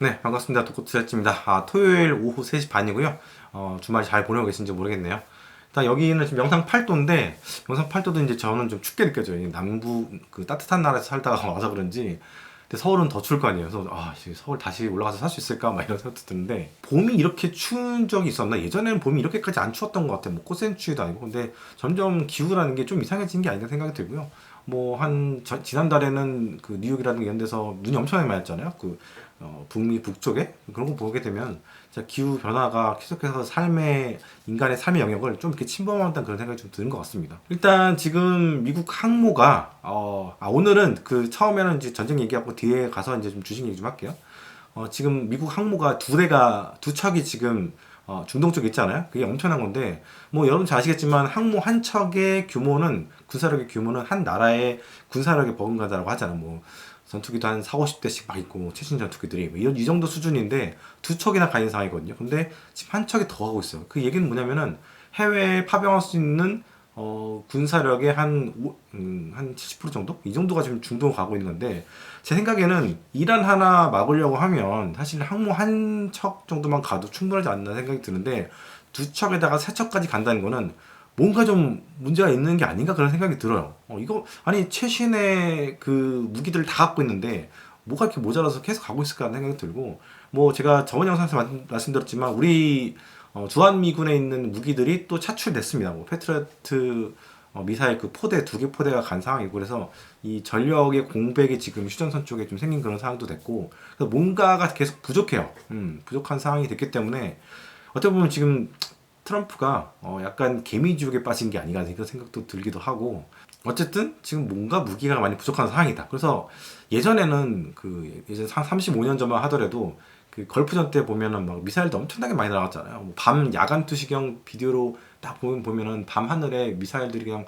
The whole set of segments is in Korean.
네, 반갑습니다. 독고트레입니다. 토요일 오후 3시 반이고요. 주말 잘 보내고 계신지 모르겠네요. 일단 여기는 지금 영상 8도인데, 영상 8도도 이제 저는 좀 춥게 느껴져요. 이 남부, 그 따뜻한 나라에서 살다가 와서 그런지. 근데 서울은 더 추울 거 아니에요. 그래서, 서울 다시 올라가서 살 수 있을까? 막 이런 생각도 드는데, 봄이 이렇게 추운 적이 있었나? 예전에는 봄이 이렇게까지 안 추웠던 것 같아요. 뭐, 꽃샘추위도 아니고. 근데 점점 기후라는 게 좀 이상해진 게 아닌가 생각이 들고요. 뭐, 지난달에는 그 뉴욕이라든가 이런 데서 눈이 엄청나게 많이 왔잖아요. 북미 북쪽에 그런 거 보게 되면 진짜 기후 변화가 계속해서 인간의 삶의 영역을 좀 이렇게 침범한다는 그런 생각이 좀 드는 것 같습니다. 일단 지금 미국 항모가 오늘은 그 처음에는 이제 전쟁 얘기하고 뒤에 가서 이제 좀 주식 얘기 좀 할게요. 지금 미국 항모가 두 척이 지금 중동 쪽에 있잖아요. 그게 엄청난 건데, 뭐, 여러분 잘 아시겠지만, 항모 한 척의 규모는, 군사력의 규모는 한 나라의 군사력에 버금가다라고 하잖아. 뭐, 전투기도 한 4, 50대씩 막 있고, 최신 전투기들이. 뭐 이 정도 수준인데, 두 척이나 가 있는 상황이거든요. 근데 지금 한 척이 더 가고 있어요. 그 얘기는 뭐냐면은, 해외에 파병할 수 있는, 군사력의 한 70% 정도? 이 정도가 지금 중동으로 가고 있는 건데, 제 생각에는 이란 하나 막으려고 하면 사실 항모 한 척 정도만 가도 충분하지 않나 생각이 드는데 두 척에다가 세 척까지 간다는 거는 뭔가 좀 문제가 있는 게 아닌가 그런 생각이 들어요. 이거 아니 최신의 그 무기들을 다 갖고 있는데 뭐가 이렇게 모자라서 계속 가고 있을까 하는 생각이 들고 뭐 제가 저번 영상에서 말씀드렸지만 우리 주한미군에 있는 무기들이 또 차출됐습니다. 뭐 패트리어트 미사일 그 포대 두 개 포대가 간 상황이고 그래서 이 전력의 공백이 지금 휴전선 쪽에 좀 생긴 그런 상황도 됐고 그래서 뭔가가 계속 부족해요. 부족한 상황이 됐기 때문에 어떻게 보면 지금 트럼프가 약간 개미지옥에 빠진 게 아닌가 그런 생각도 들기도 하고 어쨌든 지금 뭔가 무기가 많이 부족한 상황이다. 그래서 예전에는 예전 한 35년 전만 하더라도 그 걸프전 때 보면은 막 미사일도 엄청나게 많이 나왔잖아요. 뭐밤 야간 투시경 비디오로 딱 보면은 밤 하늘에 미사일들이 그냥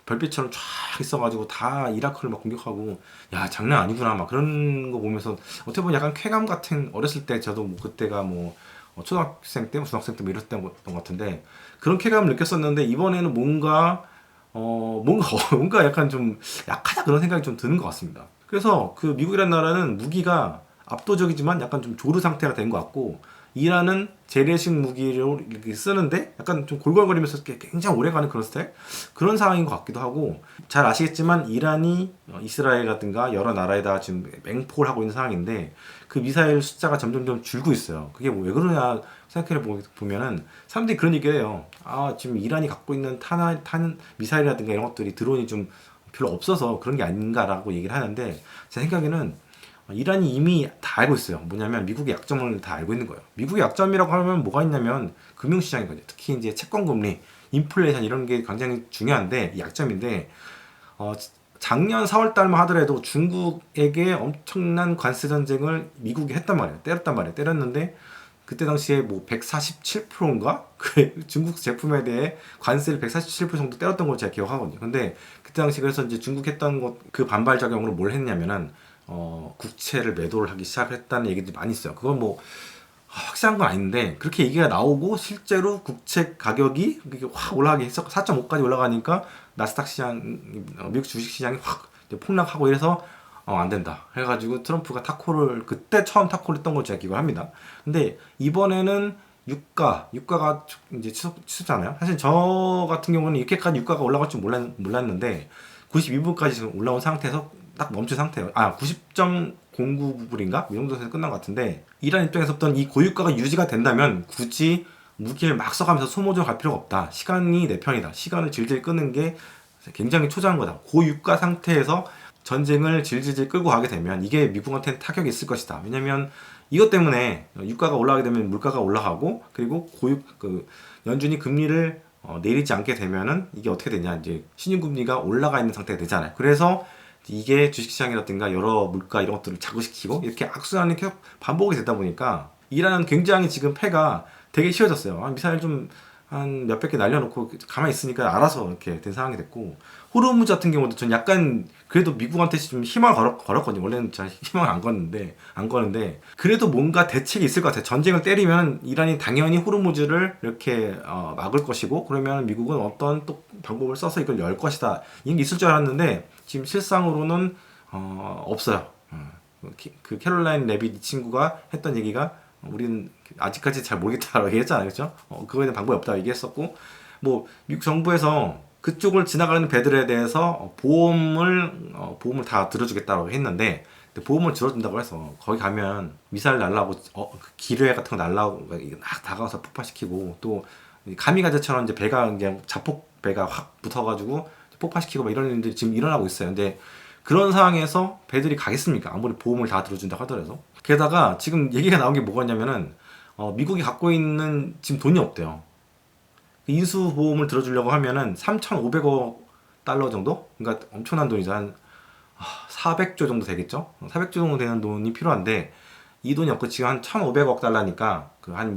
별빛처럼 쫙 있어가지고 다 이라크를 막 공격하고 야 장난 아니구나 막 그런 거 보면서 어떻게 보면 약간 쾌감 같은 어렸을 때 저도 뭐 그때가 뭐 초등학생 때, 중학생 때 뭐 이랬던 것 같은데 그런 쾌감을 느꼈었는데 이번에는 뭔가 약간 좀 약하다 그런 생각이 좀 드는 것 같습니다. 그래서 그 미국이라는 나라는 무기가 압도적이지만 약간 좀 조르 상태가 된 것 같고 이란은 재래식 무기를 이렇게 쓰는데 약간 좀 골골거리면서 굉장히 오래가는 그런 스타일? 그런 상황인 것 같기도 하고 잘 아시겠지만 이란이 이스라엘이라든가 여러 나라에다 지금 맹폭을 하고 있는 상황인데 그 미사일 숫자가 점점점 줄고 있어요. 그게 뭐 왜 그러냐 생각해 보면은 사람들이 그런 얘기를 해요. 지금 이란이 갖고 있는 탄 미사일이라든가 이런 것들이 드론이 좀 별로 없어서 그런 게 아닌가라고 얘기를 하는데 제 생각에는 이란이 이미 다 알고 있어요. 뭐냐면 미국의 약점을 다 알고 있는 거예요. 미국의 약점이라고 하면 뭐가 있냐면 금융시장이거든요. 특히 이제 채권금리, 인플레이션 이런 게 굉장히 중요한데 약점인데 작년 4월 달만 하더라도 중국에게 엄청난 관세 전쟁을 미국이 했단 말이에요. 때렸는데 그때 당시에 뭐 147%인가? 그 중국 제품에 대해 관세를 147% 정도 때렸던 걸 제가 기억하거든요. 근데 그때 당시 그래서 이제 중국 했던 것 그 반발 작용으로 뭘 했냐면은 국채를 매도를 하기 시작했다는 얘기들이 많이 있어요. 그건 뭐 확실한 건 아닌데 그렇게 얘기가 나오고 실제로 국채 가격이 확 올라가기 해서 4.5까지 올라가니까 나스닥 시장, 미국 주식 시장이 확 폭락하고 이래서 안 된다 해가지고 트럼프가 그때 처음 타코를 했던 걸 제가 기억을 합니다. 근데 이번에는 유가가 이제 치솟잖아요. 사실 저 같은 경우는 이렇게까지 유가가 올라갈 줄 몰랐는데 92불까지 지금 올라온 상태에서 딱 멈춘 상태예요. 90.09불인가? 이 정도 에서 끝난 것 같은데 이란 입장에서부터는 이 고유가가 유지가 된다면 굳이 무기를 막 써가면서 소모전 갈 필요가 없다. 시간이 내 편이다. 시간을 질질 끄는 게 굉장히 초조한 거다. 고유가 상태에서 전쟁을 질질질 끌고 가게 되면 이게 미국한테는 타격이 있을 것이다. 왜냐면 이것 때문에 유가가 올라가게 되면 물가가 올라가고 그리고 연준이 금리를 내리지 않게 되면은 이게 어떻게 되냐 이제 신용금리가 올라가 있는 상태가 되잖아요. 그래서 이게 주식시장이라든가 여러 물가 이런 것들을 자극시키고 이렇게 악순환이 계속 반복이 되다 보니까 이란은 굉장히 지금 패가 되게 쉬워졌어요. 미사일 좀 한 몇백 개 날려놓고 가만히 있으니까 알아서 이렇게 된 상황이 됐고 호르무즈 같은 경우도 전 약간 그래도 미국한테 좀 희망을 걸었거든요. 원래는 잘 희망을 안 거는데 그래도 뭔가 대책이 있을 것 같아요. 전쟁을 때리면 이란이 당연히 호르무즈를 이렇게 막을 것이고 그러면 미국은 어떤 또 방법을 써서 이걸 열 것이다. 이런 게 있을 줄 알았는데 지금 실상으로는 없어요. 그 캐롤라인 레빗 이 친구가 했던 얘기가 우리는 아직까지 잘 모르겠다라고 얘기했잖아요, 그렇죠? 그거에는 방법이 없다고 얘기했었고, 뭐 미국 정부에서 그쪽을 지나가는 배들에 대해서 보험을 다 들어주겠다고 했는데, 근데 보험을 들어준다고 해서 거기 가면 미사일 날라오고 그 기뢰 같은 거 날라오고 막 다가와서 폭파시키고, 또 가미가제처럼 이제 배가 그냥 자폭 배가 확 붙어가지고 폭파시키고 막 이런 일들이 지금 일어나고 있어요. 근데 그런 상황에서 배들이 가겠습니까? 아무리 보험을 다 들어준다고 하더라도. 게다가 지금 얘기가 나온 게 뭐냐면은 미국이 갖고 있는 지금 돈이 없대요. 인수보험을 들어주려고 하면은 3,500억 달러 정도? 그러니까 엄청난 돈이죠. 한 400조 정도 되겠죠? 400조 정도 되는 돈이 필요한데 이 돈이 없고 지금 한 1,500억 달러니까 한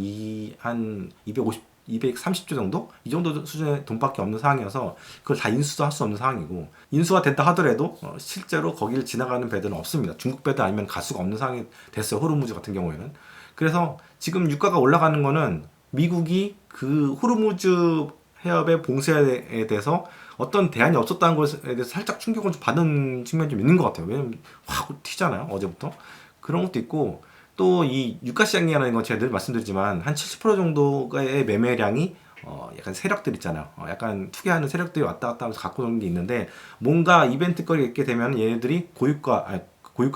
230조 정도? 이 정도 수준의 돈밖에 없는 상황이어서 그걸 다 인수도 할 수 없는 상황이고, 인수가 됐다 하더라도 실제로 거기를 지나가는 배들은 없습니다. 중국 배들 아니면 갈 수가 없는 상황이 됐어요. 호르무즈 같은 경우에는. 그래서 지금 유가가 올라가는 거는 미국이 그 호르무즈 해협의 봉쇄에 대해서 어떤 대안이 없었다는 것에 대해서 살짝 충격을 좀 받은 측면이 좀 있는 것 같아요. 왜냐면 확 튀잖아요, 어제부터. 그런 것도 있고, 또 이 유가 시장이라는 건 제가 늘 말씀드리지만 한 70% 정도의 매매량이 약간 세력들 있잖아요. 약간 투기하는 세력들이 왔다 갔다 하면서 갖고 오는 게 있는데, 뭔가 이벤트거리 있게 되면 얘네들이 고유가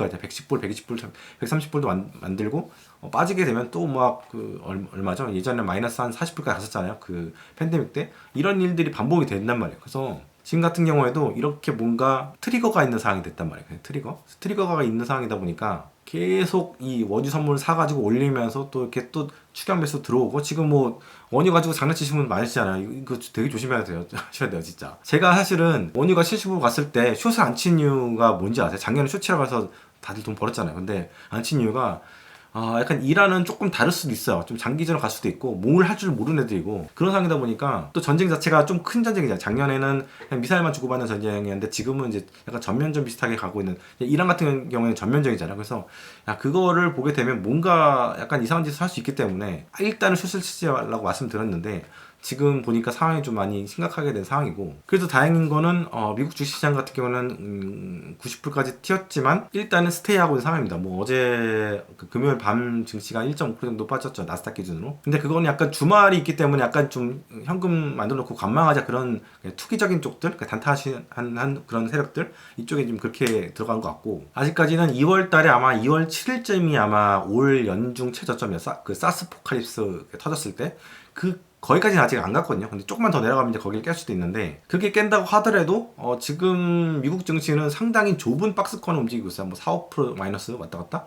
이제 110불, 120불, 130불도 만들고, 빠지게 되면 또 막 얼마죠? 예전에 마이너스 한 40불까지 갔었잖아요. 그 팬데믹 때. 이런 일들이 반복이 된단 말이에요. 그래서 지금 같은 경우에도 이렇게 뭔가 트리거가 있는 상황이 됐단 말이에요. 트리거가 있는 상황이다 보니까 계속 이 원유 선물을 사가지고 올리면서 또 이렇게 또 추격 매수 들어오고, 지금 뭐 원유 가지고 장난치시는 분 많으시잖아요. 이거 되게 조심해야 돼요. 하셔야 돼요, 진짜. 제가 사실은 원유가 70으로 갔을 때 숏을 안 친 이유가 뭔지 아세요? 작년에 숏이라고 해서 다들 돈 벌었잖아요. 근데 안 친 이유가 약간 일하는 조금 다를 수도 있어요. 좀 장기전으로 갈 수도 있고, 뭘 할 줄 모르는 애들이고, 그런 상황이다 보니까 또 전쟁 자체가 좀 큰 전쟁이잖아요. 작년에는 그냥 미사일만 주고받는 전쟁이었는데 지금은 이제 약간 전면전 비슷하게 가고 있는, 이란 같은 경우에는 전면전이잖아요. 그래서 그거를 보게 되면 뭔가 약간 이상한 짓을 할 수 있기 때문에 일단은 슛을 치지 말라고 말씀드렸는데, 지금 보니까 상황이 좀 많이 심각하게 된 상황이고, 그래도 다행인 거는 미국 주식시장 같은 경우는 90불까지 튀었지만 일단은 스테이하고 있는 상황입니다. 뭐 어제 금요일 밤 증시가 1.5% 정도 빠졌죠, 나스닥 기준으로. 근데 그건 약간 주말이 있기 때문에 약간 좀 현금 만들어 놓고 관망하자, 그런 투기적인 쪽들, 단타한 그런 세력들 이쪽에 좀 그렇게 들어간 것 같고, 아직까지는 2월 달에 아마 2월 7일쯤이 아마 올 연중 최저점이었어. 그 사스 포칼립스 터졌을 때 거기까지는 아직 안 갔거든요. 근데 조금만 더 내려가면 이제 거기를 깰 수도 있는데, 그렇게 깬다고 하더라도 지금 미국 증시는 상당히 좁은 박스권을 움직이고 있어요. 뭐 4, 5% 마이너스 왔다 갔다.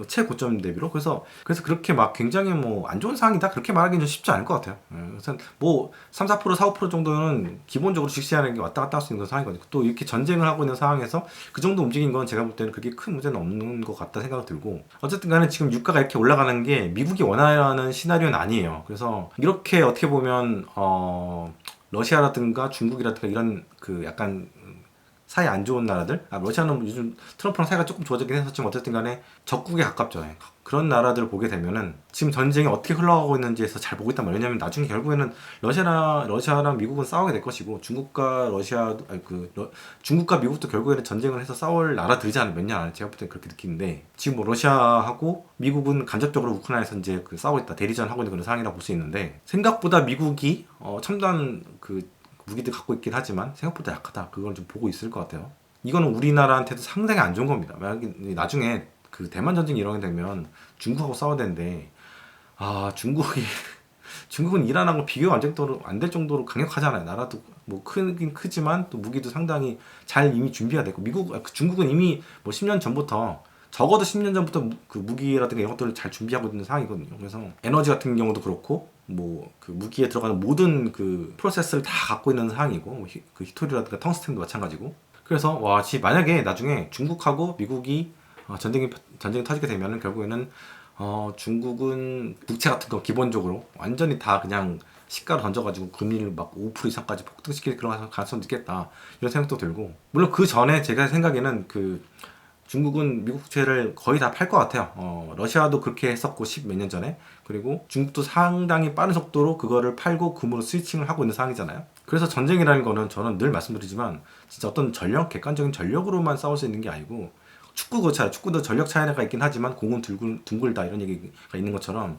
최고점 대비로. 그래서 그렇게 막 굉장히 뭐 안 좋은 상황이다 그렇게 말하기는 좀 쉽지 않을 것 같아요. 그래서 뭐 3, 4%, 4, 5% 정도는 기본적으로 주식시장이 왔다 갔다 할 수 있는 상황이거든요. 또 이렇게 전쟁을 하고 있는 상황에서 그 정도 움직인 건 제가 볼 때는 그게 큰 문제는 없는 것 같다 생각이 들고, 어쨌든 간에 지금 유가가 이렇게 올라가는 게 미국이 원하는 시나리오는 아니에요. 그래서 이렇게 어떻게 보면 러시아라든가 중국이라든가 이런 약간 사이 안 좋은 나라들, 러시아는 요즘 트럼프랑 사이가 조금 좋아지긴 했었지만 어쨌든 간에 적국에 가깝죠. 그런 나라들을 보게 되면은 지금 전쟁이 어떻게 흘러가고 있는지에서 잘 보고 있단 말이에요. 왜냐면 나중에 결국에는 러시아랑 미국은 싸우게 될 것이고, 중국과 미국도 결국에는 전쟁을 해서 싸울 나라들이지 않아요. 몇 년 안에. 제가 볼 때는 그렇게 느끼는데, 지금 뭐 러시아하고 미국은 간접적으로 우크라이나에서 이제 싸우고 있다, 대리전 하고 있는 그런 상황이라고 볼 수 있는데, 생각보다 미국이 첨단 무기들 갖고 있긴 하지만 생각보다 약하다. 그걸 좀 보고 있을 것 같아요. 이거는 우리나라한테도 상당히 안 좋은 겁니다. 만약에 나중에 대만 전쟁이 일어나게 되면 중국하고 싸워야 되는데, 중국은 이란하고 비교가 안 될 정도로 강력하잖아요. 나라도 뭐 크긴 크지만 또 무기도 상당히 잘 이미 준비가 됐고, 중국은 이미 뭐 10년 전부터, 적어도 10년 전부터 그 무기라든가 이런 것들을 잘 준비하고 있는 상황이거든요. 그래서 에너지 같은 경우도 그렇고, 뭐 무기에 들어가는 모든 프로세스를 다 갖고 있는 상황이고, 뭐 히토리라든가 텅스텐도 마찬가지고. 그래서 만약에 나중에 중국하고 미국이 전쟁이 터지게 되면은 결국에는 중국은 국채 같은 거 기본적으로 완전히 다 그냥 시가로 던져가지고 금리를 막 5% 이상까지 폭등시킬 그런 가능성도 있겠다, 이런 생각도 들고, 물론 그 전에 제가 생각에는 중국은 미국 국채를 거의 다 팔 것 같아요. 러시아도 그렇게 했었고 10몇 년 전에. 그리고 중국도 상당히 빠른 속도로 그거를 팔고 금으로 스위칭을 하고 있는 상황이잖아요. 그래서 전쟁이라는 거는 저는 늘 말씀드리지만 진짜 어떤 객관적인 전력으로만 싸울 수 있는 게 아니고 축구 그렇잖아요. 축구도 전력 차이가 있긴 하지만 공은 둥글다 이런 얘기가 있는 것처럼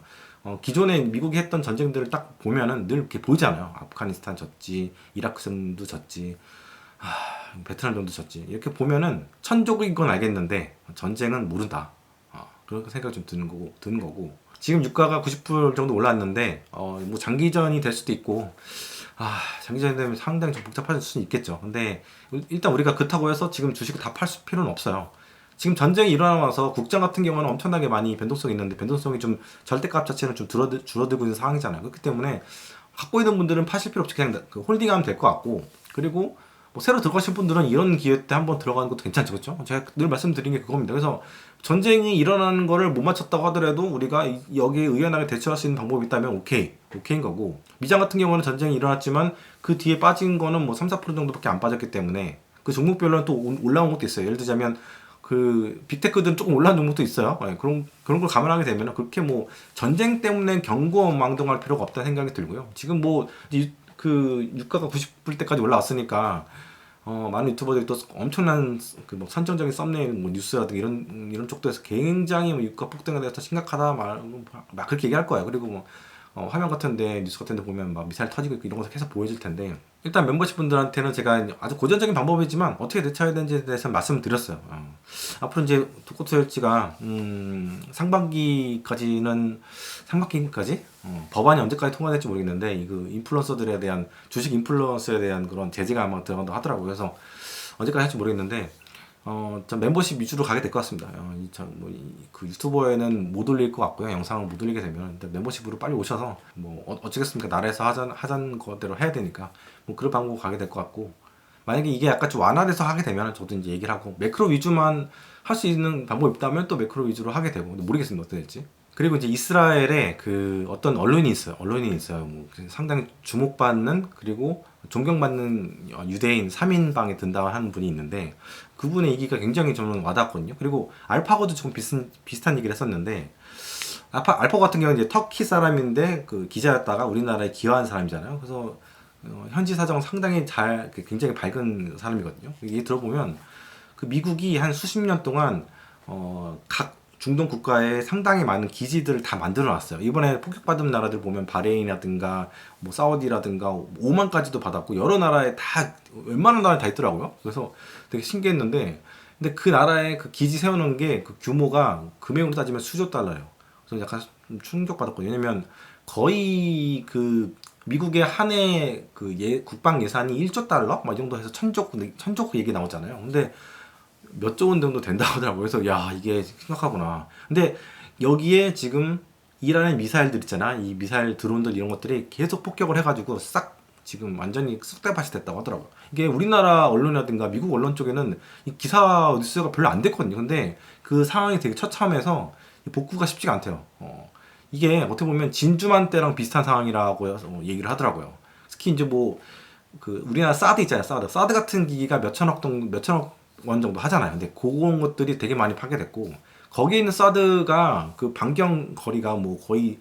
기존에 미국이 했던 전쟁들을 딱 보면은 늘 이렇게 보이잖아요. 아프가니스탄 졌지, 이라크전도 졌지, 베트남전도 졌지. 이렇게 보면은 천족인 건 알겠는데 전쟁은 모른다. 그런 생각이 좀 드는 거고. 지금 유가가 90불 정도 올랐는데 뭐 장기전이 될 수도 있고 장기전이 되면 상당히 좀 복잡해질 수는 있겠죠. 근데 일단 우리가 그렇다고 해서 지금 주식을 다 팔 필요는 없어요. 지금 전쟁이 일어나면서 국장 같은 경우는 엄청나게 많이 변동성이 있는데 변동성이 좀 절대값 자체는 좀 줄어들고 있는 상황이잖아요. 그렇기 때문에 갖고 있는 분들은 파실 필요 없이 그냥 그 홀딩하면 될 것 같고, 그리고 뭐 새로 들어가신 분들은 이런 기회 때 한번 들어가는 것도 괜찮죠, 그렇죠? 제가 늘 말씀드린 게 그겁니다. 그래서 전쟁이 일어나는 거를 못 맞췄다고 하더라도 우리가 여기에 의연하게 대처할 수 있는 방법이 있다면 오케이인 거고, 미장 같은 경우는 전쟁이 일어났지만 그 뒤에 빠진 거는 뭐 3-4% 정도밖에 안 빠졌기 때문에 그 종목별로는 또 올라온 것도 있어요. 예를 들자면 그 빅테크들은 조금 올라온 종목도 있어요. 그런 걸 감안하게 되면 그렇게 뭐 전쟁 때문에 경고망동할 필요가 없다는 생각이 들고요. 지금 뭐 그 유가가 90불 때까지 올라왔으니까 많은 유튜버들이 또 엄청난 그 뭐 선정적인 썸네일 뭐 뉴스라든가 이런 쪽도에서 굉장히 뭐 유가 폭등에 대해서 심각하다 막 그렇게 얘기할 거예요. 그리고 뭐 화면 같은데 뉴스 같은데 보면 막 미사일 터지고 있고 이런 거 계속 보여질 텐데, 일단 멤버십 분들한테는 제가 아주 고전적인 방법이지만 어떻게 대처해야 되는지에 대해서 말씀을 드렸어요. 앞으로 이제 두코트헬지가 상반기까지 법안이 언제까지 통과될지 모르겠는데 그 인플루언서들에 대한 주식 인플루언서에 대한 그런 제재가 아마 들어간다고 하더라고요. 그래서 언제까지 할지 모르겠는데 전 멤버십 위주로 가게 될 것 같습니다. 그 유튜버에는 못 올릴 것 같고요. 영상을 못 올리게 되면 멤버십으로 빨리 오셔서 뭐 어쩌겠습니까? 나라에서 하자는 거대로 해야 되니까 뭐 그런 방법 가게 될 것 같고, 만약에 이게 약간 좀 완화돼서 하게 되면 저도 이제 얘기를 하고 매크로 위주만 할 수 있는 방법이 있다면 또 매크로 위주로 하게 되고, 근데 모르겠습니다. 어떻게 될지. 그리고 이제 이스라엘에 그 어떤 언론인이 있어요. 뭐 상당히 주목받는 그리고 존경받는 유대인 3인방에 든다고 하는 분이 있는데, 그분의 얘기가 굉장히 저는 와닿았거든요. 그리고 알파고도 조금 비슷한 얘기를 했었는데, 알파 같은 경우는 이제 터키 사람인데 그 기자였다가 우리나라에 기여한 사람이잖아요. 그래서 현지 사정은 상당히 굉장히 밝은 사람이거든요. 얘기 들어보면 그 미국이 한 수십 년 동안 각 중동 국가에 상당히 많은 기지들을 다 만들어 놨어요. 이번에 폭격받은 나라들 보면 바레인이라든가 뭐 사우디라든가 오만까지도 받았고 여러 나라에 다 웬만한 나라에 다 있더라고요. 그래서 되게 신기했는데, 근데 그 나라에 그 기지 세워놓은 게 그 규모가 금액으로 따지면 수조 달러예요. 그래서 약간 좀 충격받았거든요. 왜냐면 거의 그 미국의 한 해 그 국방 예산이 1조 달러? 막 이 정도 해서 천조 얘기 나오잖아요. 근데 몇 조 원 정도 된다고 하더라고요. 그래서 야, 이게 심각하구나. 근데 여기에 지금 이란의 미사일들 있잖아. 이 미사일 드론들 이런 것들이 계속 폭격을 해가지고 싹 지금 완전히 쑥대밭이 됐다고 하더라고요. 이게 우리나라 언론이라든가 미국 언론 쪽에는 이 기사 뉴스가 별로 안 됐거든요. 근데 그 상황이 되게 처참해서 복구가 쉽지가 않대요. 이게 어떻게 보면 진주만 때랑 비슷한 상황이라고 얘기를 하더라고요. 특히 이제 뭐 그 우리나라 사드 있잖아요. 사드 같은 기기가 몇천억 원 정도 하잖아요. 근데 그런 것들이 되게 많이 파괴됐고, 거기에 있는 사드가 그 반경 거리가 뭐 거의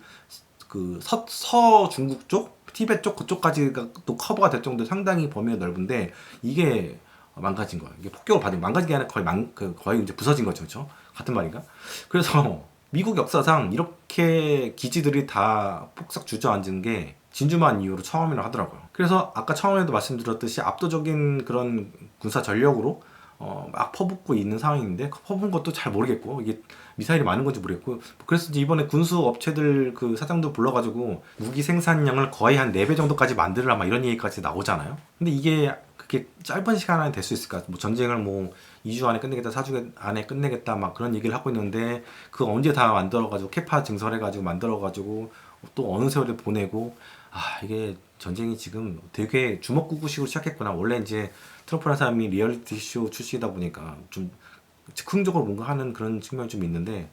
그 서중국 쪽, 티베트 쪽 그쪽까지가 또 커버가 될 정도로 상당히 범위가 넓은데 이게 망가진 거예요. 이게 폭격을 받은 망가진 게 아니라 거의 이제 부서진 거죠, 그렇죠? 같은 말인가? 그래서 미국 역사상 이렇게 기지들이 다 폭삭 주저앉은 게 진주만 이후로 처음이라고 하더라고요. 그래서 아까 처음에도 말씀드렸듯이 압도적인 그런 군사 전력으로 막 퍼붓고 있는 상황인데, 퍼붓은 것도 잘 모르겠고 이게 미사일이 많은 건지 모르겠고, 그래서 이번에 군수 업체들 그 사장들 불러가지고 무기 생산량을 거의 한 4배 정도까지 만들라 막 이런 얘기까지 나오잖아요. 근데 이게 그게 짧은 시간 안에 될 수 있을까? 뭐 전쟁을 뭐 2주 안에 끝내겠다, 4주 안에 끝내겠다 막 그런 얘기를 하고 있는데, 그거 언제 다 만들어가지고 캐파 증설해가지고 만들어가지고 또 어느 세월에 보내고, 이게 전쟁이 지금 되게 주먹구구식으로 시작했구나. 원래 이제 트럼프라는 사람이 리얼리티 쇼 출시다 보니까 좀 즉흥적으로 뭔가 하는 그런 측면이 좀 있는데,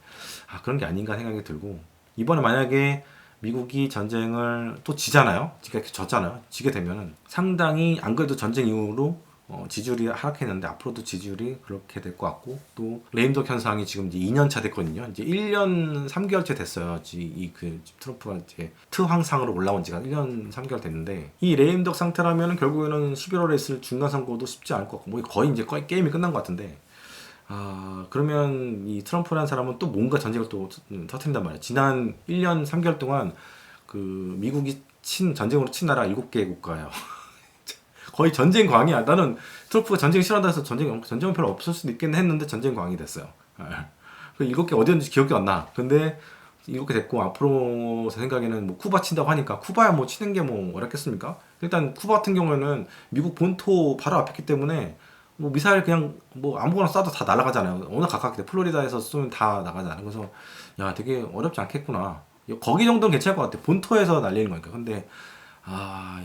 그런 게 아닌가 생각이 들고, 이번에 만약에 미국이 전쟁을 또 지잖아요. 그러니까 졌잖아요. 지게 되면은 상당히, 안 그래도 전쟁 이후로 지지율이 하락했는데 앞으로도 지지율이 그렇게 될 것 같고, 또 레임덕 현상이 지금 이제 2년차 됐거든요. 이제 1년 3개월째 됐어요. 그 트럼프가 이제 트황상으로 올라온 지가 1년 3개월 됐는데, 이 레임덕 상태라면 결국에는 11월에 있을 중간 선거도 쉽지 않을 것 같고, 뭐 거의 이제 게임이 끝난 것 같은데, 그러면 이 트럼프라는 사람은 또 뭔가 전쟁을 또 터뜨린단 말이에요. 지난 1년 3개월 동안 그 미국이 전쟁으로 친 나라가 7개 국가예요. 거의 전쟁 광이야. 나는 트럼프가 전쟁 싫어한다 해서 전쟁은 별로 없을 수도 있겠네 했는데 전쟁 광이 됐어요. 그 7개 어디였는지 기억이 안 나. 근데 7개 됐고, 앞으로 제 생각에는 뭐 쿠바 친다고 하니까, 쿠바야 뭐 치는 게 뭐 어렵겠습니까? 일단 쿠바 같은 경우에는 미국 본토 바로 앞에 있기 때문에 뭐 미사일 그냥 뭐 아무거나 쏴도 다 날아가잖아요. 워낙 가깝기 때문에 플로리다에서 쏘면 다 나가잖아요. 그래서 야, 되게 어렵지 않겠구나. 거기 정도는 괜찮을 것 같아. 본토에서 날리는 거니까. 근데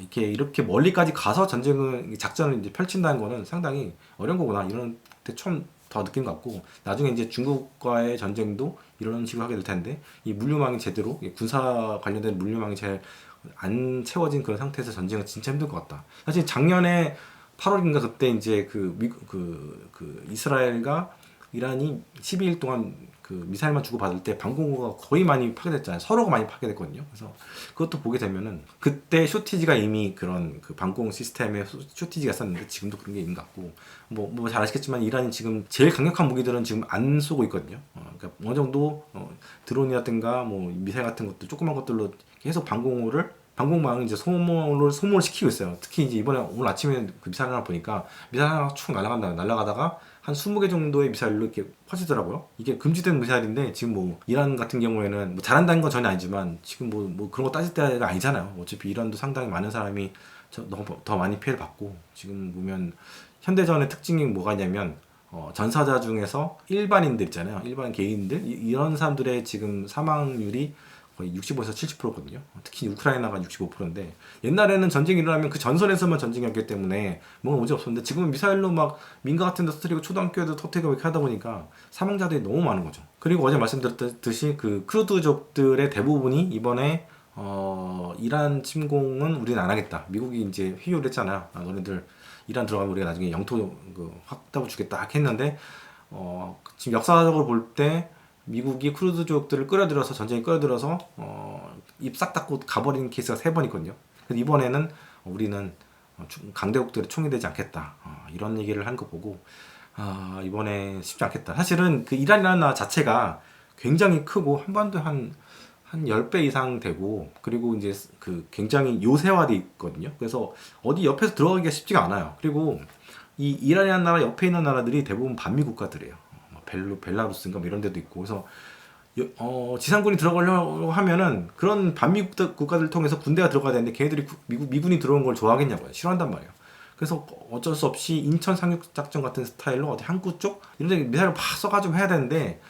이게 이렇게 멀리까지 가서 작전을 이제 펼친다는 거는 상당히 어려운 거구나. 이런 데 처음 더 느낀 것 같고, 나중에 이제 중국과의 전쟁도 이런 식으로 하게 될 텐데, 이 물류망이 제대로, 군사 관련된 물류망이 잘 안 채워진 그런 상태에서 전쟁은 진짜 힘들 것 같다. 사실 작년에 8월인가 그때 이제 이스라엘과 이란이 12일 동안 그 미사일만 주고받을 때 방공호가 거의 많이 파괴됐잖아요. 서로가 많이 파괴됐거든요. 그래서 그것도 보게 되면은 그때 쇼티지가 이미 그런 그 방공 시스템에 쇼티지가 있었는데 지금도 그런 게 있는 것 같고, 뭐 잘 아시겠지만 이란이 지금 제일 강력한 무기들은 지금 안 쏘고 있거든요. 그러니까 어느 정도 드론이라든가 뭐 미사일 같은 것들 조그만 것들로 계속 방공망을 이제 소모시키고 있어요. 특히 이제 이번에 오늘 아침에 그 미사일 하나 보니까 미사일 하나 축 날아가다가 한 20개 정도의 미사일로 이렇게 퍼지더라고요. 이게 금지된 미사일인데 지금 뭐 이란 같은 경우에는 뭐 잘한다는 건 전혀 아니지만 지금 뭐 그런 거 따질 때가 아니잖아요. 어차피 이란도 상당히 많은 사람이 너무 더 많이 피해를 받고, 지금 보면 현대전의 특징이 뭐가 있냐면 전사자 중에서 일반인들 있잖아요. 일반 개인들 이런 사람들의 지금 사망률이 거의 65에서 70%거든요. 특히 우크라이나가 65%인데, 옛날에는 전쟁이 일어나면 그 전선에서만 전쟁이었기 때문에 뭔가 문제 없었는데, 지금은 미사일로 막 민가 같은 데 터뜨리고 초등학교에도 터뜨리고 이렇게 하다 보니까 사망자들이 너무 많은 거죠. 그리고 어제 말씀드렸듯이 그 크루드족들의 대부분이 이번에 이란 침공은 우리는 안 하겠다. 미국이 이제 회유를 했잖아요. 너네들 이란 들어가면 우리가 나중에 영토 확답을 주겠다 했는데, 지금 역사적으로 볼 때 미국이 크루드족들을 끌어들여서 전쟁에 끌어들여서 입 싹 닫고 가버리는 케이스가 3번 있거든요. 그래서 이번에는 우리는 강대국들의 총이 되지 않겠다, 이런 얘기를 한 거 보고 이번에 쉽지 않겠다. 사실은 그 이란이라는 나라 자체가 굉장히 크고 한반도에 한 10배 이상 되고, 그리고 이제 그 굉장히 요새화돼 있거든요. 그래서 어디 옆에서 들어가기가 쉽지가 않아요. 그리고 이 이란이라는 나라 옆에 있는 나라들이 대부분 반미 국가들이에요. 벨라루스인가 뭐 이런 데도 있고. 그래서 지상군이 들어가려고 하면은 그런 반미 국가들 통해서 군대가 들어가야 되는데, 걔네들이 미군이 들어온 걸 좋아하겠냐고요. 싫어한단 말이에요. 그래서 어쩔 수 없이 인천 상륙작전 같은 스타일로 어디 항구 쪽 이런 데 미사일을 팍 써가지고 해야 되는데,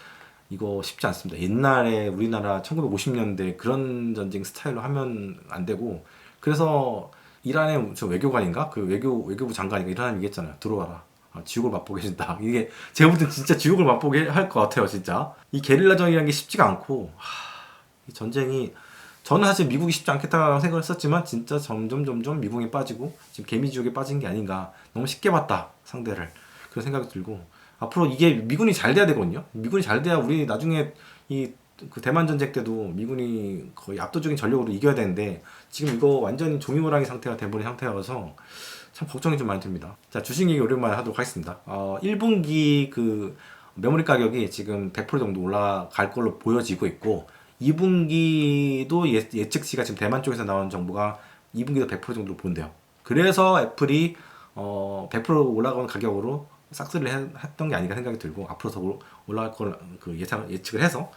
이거 쉽지 않습니다. 옛날에 우리나라 1950년대 그런 전쟁 스타일로 하면 안 되고, 그래서 이란의 저 외교관인가? 그 외교부 장관인가 이런 사람이 얘기했잖아요. 들어와라. 지옥을 맛보게 해준다. 이게 제가 볼 땐 진짜 지옥을 맛보게 할 것 같아요. 진짜 이 게릴라전이라는 게 쉽지가 않고, 이 전쟁이, 저는 사실 미국이 쉽지 않겠다고 생각을 했었지만 진짜 점점 미국에 빠지고 지금 개미지옥에 빠진 게 아닌가. 너무 쉽게 봤다, 상대를. 그런 생각이 들고, 앞으로 이게 미군이 잘 돼야 되거든요. 미군이 잘 돼야 우리 나중에 그 대만 전쟁 때도 미군이 거의 압도적인 전력으로 이겨야 되는데, 지금 이거 완전히 종이호랑이 상태가 돼버린 상태여서 참 걱정이 좀 많이 듭니다. 자, 주식 얘기 오랜만에 하도록 하겠습니다. 1분기 그 메모리 가격이 지금 100% 정도 올라갈 걸로 보여지고 있고, 2분기도 예측치가 지금 대만 쪽에서 나온 정보가 2분기도 100% 정도로 보인대요. 그래서 애플이 100% 올라가는 가격으로 싹스를 했던 게 아닌가 생각이 들고, 앞으로 더 올라갈 걸 예측을 해서,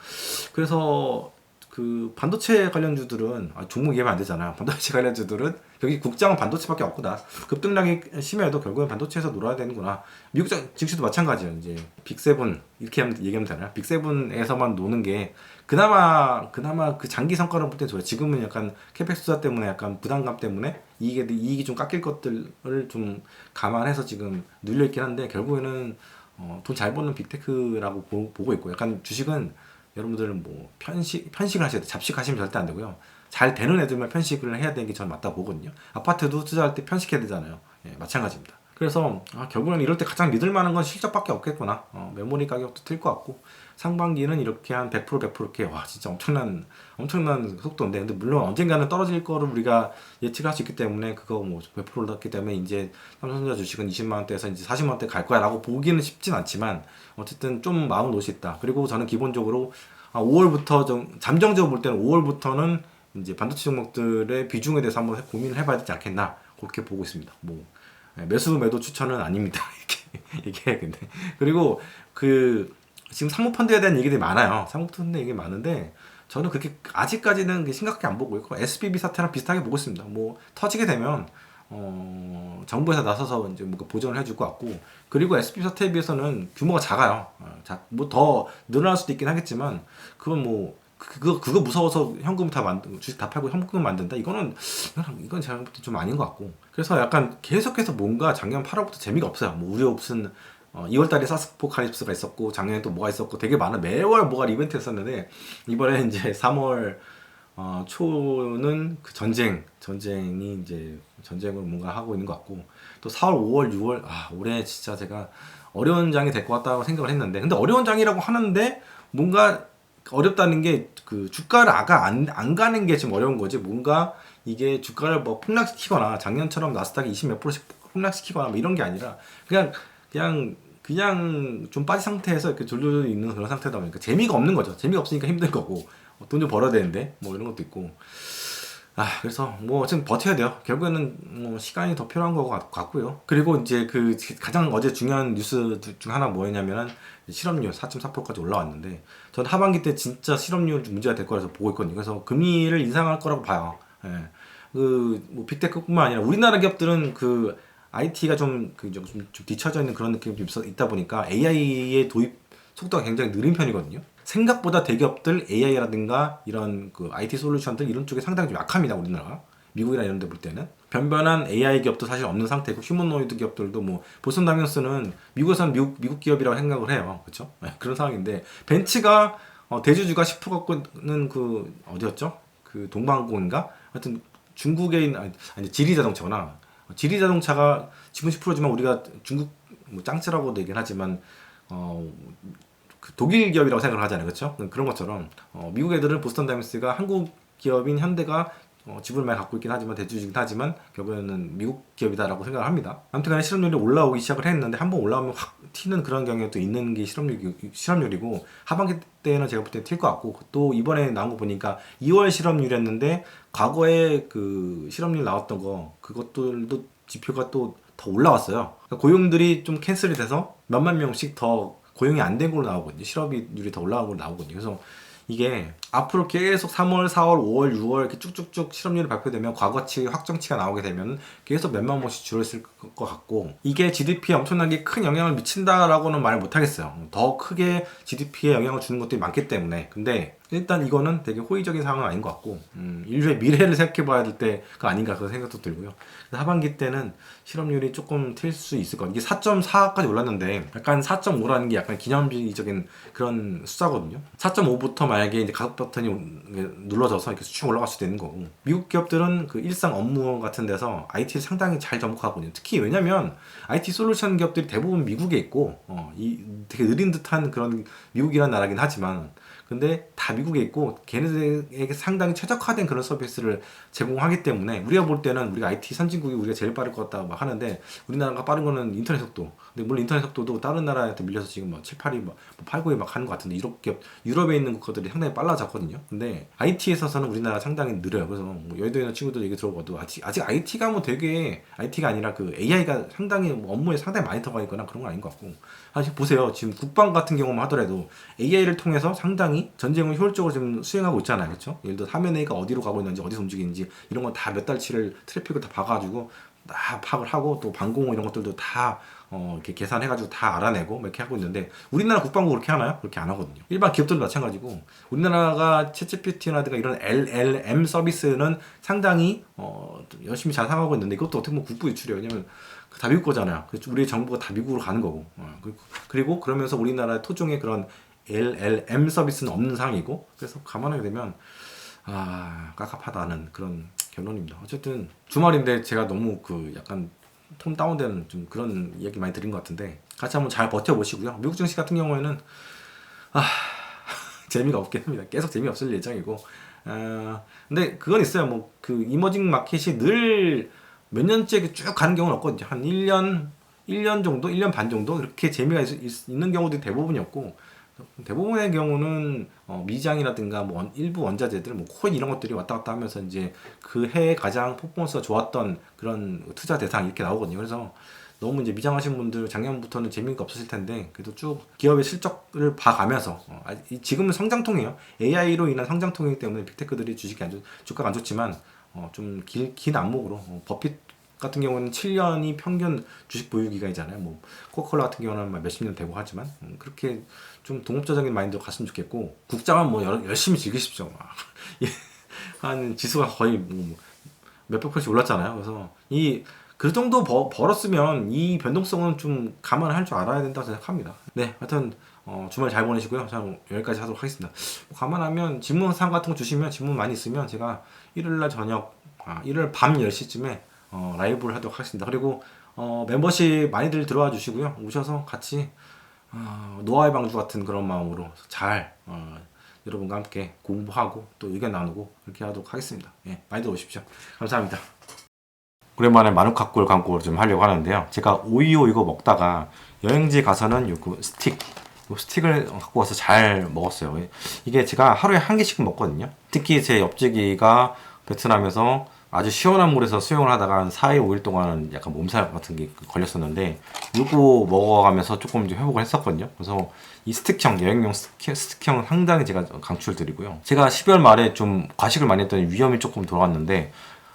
그래서 그 반도체 관련주들은 종목 얘기하면 안 되잖아요. 반도체 관련주들은 여기 국장은 반도체밖에 없고, 급등락이 심해도 결국엔 반도체에서 놀아야 되는구나. 미국 증시도 마찬가지예요. 이제 빅7 이렇게 얘기하면 되나요? 빅7에서만 노는 게 그나마 그 장기 성과를 볼 때 좋아요. 지금은 약간 캐펙 투자 때문에 약간 부담감 때문에 이익이 좀 깎일 것들을 좀 감안해서 지금 눌려 있긴 한데, 결국에는 돈 잘 버는 빅테크라고 보고 있고, 약간 주식은 여러분들은 뭐 편식을 하셔야 돼. 잡식하시면 절대 안 되고요. 잘 되는 애들만 편식을 해야 되는 게 저는 맞다고 보거든요. 아파트도 투자할 때 편식해야 되잖아요. 예, 마찬가지입니다. 그래서 결국에는 이럴 때 가장 믿을 만한 건 실적밖에 없겠구나. 메모리 가격도 튈 것 같고 상반기는 이렇게 한 100% 이렇게 와 진짜 엄청난 속도인데, 근데 물론 언젠가는 떨어질 거를 우리가 예측할 수 있기 때문에 그거 뭐 100% 올랐기 때문에 이제 삼성전자 주식은 20만 원대에서 이제 40만 원대 갈 거야라고 보기는 쉽진 않지만 어쨌든 좀 마음 놓을 수 있다. 그리고 저는 기본적으로 5월부터 좀 잠정적으로 볼 때는 5월부터는 이제 반도체 종목들의 비중에 대해서 한번 고민을 해봐야 되지 않겠나 그렇게 보고 있습니다. 뭐 매수 매도 추천은 아닙니다. 이게 근데 그리고 지금 사모펀드에 대한 얘기들이 많아요. 사모펀드 얘기 많은데 저는 그렇게 아직까지는 심각하게 안 보고 있고 SBB 사태랑 비슷하게 보고 있습니다. 뭐 터지게 되면 정부에서 나서서 이제 뭔가 보전을 해줄 것 같고, 그리고 SBB 사태에 비해서는 규모가 작아요. 뭐 더 늘어날 수도 있긴 하겠지만 그건 뭐 그거 무서워서 현금 주식 다 팔고 현금 만든다? 이건 제가 볼 때 좀 아닌 것 같고. 그래서 약간 계속해서 뭔가 작년 8월부터 재미가 없어요. 뭐 우리 옵슨 2월달에 사스포칼립스가 있었고 작년에 또 뭐가 있었고 되게 많아. 매월 뭐가 이벤트 했었는데 이번에 이제 3월 초는 그 전쟁이 이제 전쟁을 뭔가 하고 있는 것 같고, 또 4월, 5월, 6월 올해 진짜 제가 어려운 장이 될 것 같다고 생각을 했는데, 근데 어려운 장이라고 하는데 뭔가 어렵다는 게 그 주가를 안 가는 게 지금 어려운 거지, 뭔가 이게 주가를 뭐 폭락시키거나 작년처럼 나스닥이 20 몇 프로씩 폭락시키거나 뭐 이런 게 아니라 그냥 좀 빠진 상태에서 이렇게 졸졸 있는 그런 상태다 보니까 재미가 없는 거죠. 재미가 없으니까 힘든 거고, 돈 좀 벌어야 되는데 뭐 이런 것도 있고. 그래서 뭐 지금 버텨야 돼요. 결국에는 뭐 시간이 더 필요한 것 같고요. 그리고 이제 그 가장 어제 중요한 뉴스 중 하나 뭐였냐면은 실업률 4.4%까지 올라왔는데, 전 하반기 때 진짜 실업률 문제가 될 거라서 보고 있거든요. 그래서 금리를 인상할 거라고 봐요. 예. 뭐 빅테크뿐만 아니라 우리나라 기업들은 그 IT가 좀 뒤처져 있는 그런 느낌이 좀 있다 보니까 AI의 도입 속도가 굉장히 느린 편이거든요. 생각보다 대기업들 AI라든가 이런 그 IT 솔루션들 이런 쪽에 상당히 좀 약합니다. 우리나라가. 미국이나 이런 데 볼 때는 변변한 AI 기업도 사실 없는 상태고, 휴머노이드 기업들도 뭐 보슨 다이먼스는 미국에서는 미국 기업이라고 생각을 해요. 그렇죠? 그런 상황인데 벤츠가 대주주가 10% 갖고는 그 어디였죠? 그 동방항공인가? 하여튼 중국에 있는 지리자동차구나. 지리자동차가 지분 10%지만 우리가 중국 뭐 짱츠라고도 얘기는 하지만 그 독일 기업이라고 생각을 하잖아요. 그렇죠? 그런 것처럼 미국 애들은 보스턴 다이먼스가 한국 기업인 현대가 지분을 많이 갖고 있긴 하지만 대주주이긴 하지만 결국에는 미국 기업이다라고 생각을 합니다. 아무튼간에 실업률이 올라오기 시작을 했는데 한번 올라오면 확 튀는 그런 경우가 또 있는 게 실업률이고, 하반기 때는 제가 볼 때 튈 것 같고, 또 이번에 나온 거 보니까 2월 실업률이었는데 과거에 그 실업률 나왔던 거 그것들도 지표가 또 더 올라왔어요. 그러니까 고용들이 좀 캔슬이 돼서 몇만 명씩 더 고용이 안 된 걸로 나오거든요. 실업률이 더 올라간 걸로 나오거든요. 그래서 이게 앞으로 계속 3월, 4월, 5월, 6월 이렇게 쭉쭉쭉 실업률이 발표되면 과거치, 확정치가 나오게 되면 계속 몇만 명씩 줄어있을 것 같고, 이게 GDP에 엄청나게 큰 영향을 미친다라고는 말 못하겠어요. 더 크게 GDP에 영향을 주는 것들이 많기 때문에. 근데 일단 이거는 되게 호의적인 상황은 아닌 것 같고, 인류의 미래를 생각해 봐야 될 때가 아닌가 그런 생각도 들고요. 하반기 때는 실업률이 조금 튈 수 있을 것 같아요. 이게 4.4까지 올랐는데 약간 4.5라는 게 약간 기념비적인 그런 숫자거든요. 4.5부터 만약에 이제 가속 버튼이 눌러져서 이렇게 수치가 올라갈 수도 있는 거고, 미국 기업들은 그 일상 업무 같은 데서 IT를 상당히 잘 접목하거든요. 특히 왜냐면 IT 솔루션 기업들이 대부분 미국에 있고, 되게 느린 듯한 그런 미국이라는 나라긴 하지만 근데 다 미국에 있고 걔네들에게 상당히 최적화된 그런 서비스를 제공하기 때문에 우리가 볼 때는 우리가 IT 선진국이 우리가 제일 빠를 것 같다 막 하는데, 우리나라가 빠른 거는 인터넷 속도. 근데 물론 인터넷 속도도 다른 나라한테 밀려서 지금 뭐 7, 8이 뭐 8, 9이 막 하는 것 같은데, 유럽에 있는 것들이 상당히 빨라졌거든요. 근데 IT에 있어서는 우리나라 상당히 느려요. 그래서 뭐 여의도에 있는 친구들 얘기 들어봐도 아직 IT가 뭐 되게 IT가 아니라 그 AI가 상당히 뭐 업무에 상당히 많이 들어가 있거나 그런 건 아닌 것 같고, 사실 보세요. 지금 국방 같은 경우만 하더라도 AI를 통해서 상당히 전쟁을 효율적으로 지금 수행하고 있잖아요. 그렇죠? 예를 들어 화면회의가 어디로 가고 있는지 어디서 움직이는지 이런 건 다 몇 달치를 트래픽을 다 봐가지고 다 파악을 하고, 또 방공호 이런 것들도 다 이렇게 계산해가지고 다 알아내고 이렇게 하고 있는데, 우리나라 국방부 그렇게 하나요? 그렇게 안 하거든요. 일반 기업들도 마찬가지고, 우리나라가 챗GPT라든가 이런 LLM 서비스는 상당히 열심히 잘 사용하고 있는데, 이것도 어떻게 보면 국부 유출이에요. 왜냐면 다 미국 거잖아요. 우리 정부가 다 미국으로 가는 거고, 그리고 그러면서 우리나라 토종의 그런 LLM 서비스는 없는 상황이고, 그래서 감안하게 되면 깝깝하다는 그런 결론입니다. 어쨌든 주말인데 제가 너무 약간 톤 다운되는 좀 그런 이야기 많이 드린 것 같은데 같이 한번 잘 버텨보시고요. 미국 증시 같은 경우에는 재미가 없긴 합니다. 계속 재미없을 예정이고 근데 그건 있어요. 뭐 그 이머징 마켓이 늘 몇 년째 쭉 가는 경우는 없거든요. 한 1년 정도, 1년 반 정도 이렇게 재미가 있는 경우들이 대부분이었고 대부분의 경우는 미장이라든가 뭐 일부 원자재들, 뭐 코인 이런 것들이 왔다 갔다 하면서 이제 그 해에 가장 퍼포먼스가 좋았던 그런 투자 대상 이렇게 나오거든요. 그래서 너무 이제 미장하신 분들 작년부터는 재미가 없으실 텐데 그래도 쭉 기업의 실적을 봐가면서 지금은 성장통이에요. AI로 인한 성장통이기 때문에 빅테크들이 주가가 안 좋지만 좀 긴 안목으로 버핏 같은 경우는 7년이 평균 주식 보유 기간이잖아요. 뭐 코카콜라 같은 경우는 몇십 년 되고 하지만 그렇게 좀 동업자적인 마인드로 갔으면 좋겠고 국장은 뭐 열심히 즐기십시오. 한 지수가 거의 뭐 몇백 %씩 올랐잖아요. 그래서 그 정도 벌었으면 이 변동성은 좀 감안할 줄 알아야 된다고 생각합니다. 네, 하여튼 주말 잘 보내시고요. 저는 여기까지 하도록 하겠습니다. 감안하면 질문사항 같은 거 주시면 질문 많이 있으면 제가 일요일날 일요일 밤 10시쯤에 라이브를 하도록 하겠습니다. 그리고 멤버십 많이들 들어와 주시고요. 오셔서 같이 노아의 방주 같은 그런 마음으로 잘 여러분과 함께 공부하고 또 의견 나누고 그렇게 하도록 하겠습니다. 예, 많이들 오십시오. 감사합니다. 오랜만에 마누카꿀 광고를 좀 하려고 하는데요. 제가 오이오 이거 먹다가 여행지 가서는 요 스틱을 갖고 와서 잘 먹었어요. 이게 제가 하루에 한 개씩 먹거든요. 특히 제 옆집이가 베트남에서 아주 시원한 물에서 수영을 하다가 한 4일, 5일 동안 약간 몸살 같은 게 걸렸었는데 이거 먹어가면서 조금 이제 회복을 했었거든요. 그래서 이 스틱형, 여행용 스틱형 상당히 제가 강추드리고요. 제가 12월 말에 좀 과식을 많이 했더니 위염이 조금 돌아왔는데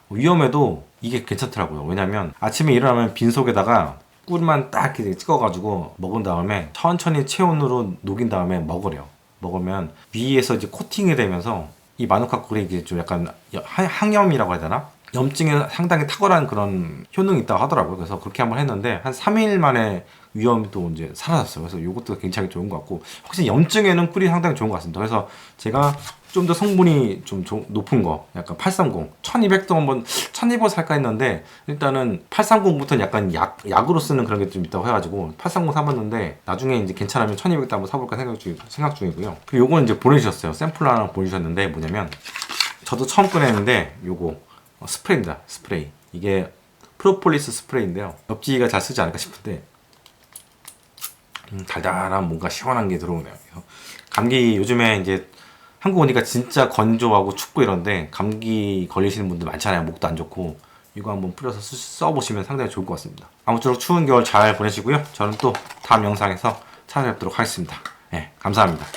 위험해도 이게 괜찮더라고요. 왜냐면 아침에 일어나면 빈속에다가 꿀만 딱 이렇게 찍어가지고 먹은 다음에 천천히 체온으로 녹인 다음에 먹으래요. 먹으면 위에서 이제 코팅이 되면서 이 마누카꿀이 이게 좀 약간 항염이라고 해야 되나? 염증에 상당히 탁월한 그런 효능이 있다고 하더라고요. 그래서 그렇게 한번 했는데 한 3일 만에 위험도 이제 사라졌어요. 그래서 이것도 굉장히 좋은 것 같고 확실히 염증에는 꿀이 상당히 좋은 것 같습니다. 그래서 제가 좀 더 성분이 좀 높은 거 약간 830, 1200도 한번 1200 살까 했는데 일단은 830부터는 약간 약으로 쓰는 그런 게 좀 있다고 해가지고 830 사봤는데 나중에 이제 괜찮으면 1200도 한번 사볼까 생각 중이고요. 그리고 요거는 이제 보내주셨어요. 샘플 하나 보내주셨는데 뭐냐면 저도 처음 꺼냈는데 요거 스프레이입니다. 스프레이. 이게 프로폴리스 스프레이인데요. 옆지가 잘 쓰지 않을까 싶은데 달달한 뭔가 시원한 게 들어오네요. 감기 요즘에 이제 한국 오니까 진짜 건조하고 춥고 이런데 감기 걸리시는 분들 많잖아요. 목도 안 좋고 이거 한번 뿌려서 써보시면 상당히 좋을 것 같습니다. 아무쪼록 추운 겨울 잘 보내시고요. 저는 또 다음 영상에서 찾아뵙도록 하겠습니다. 네, 감사합니다.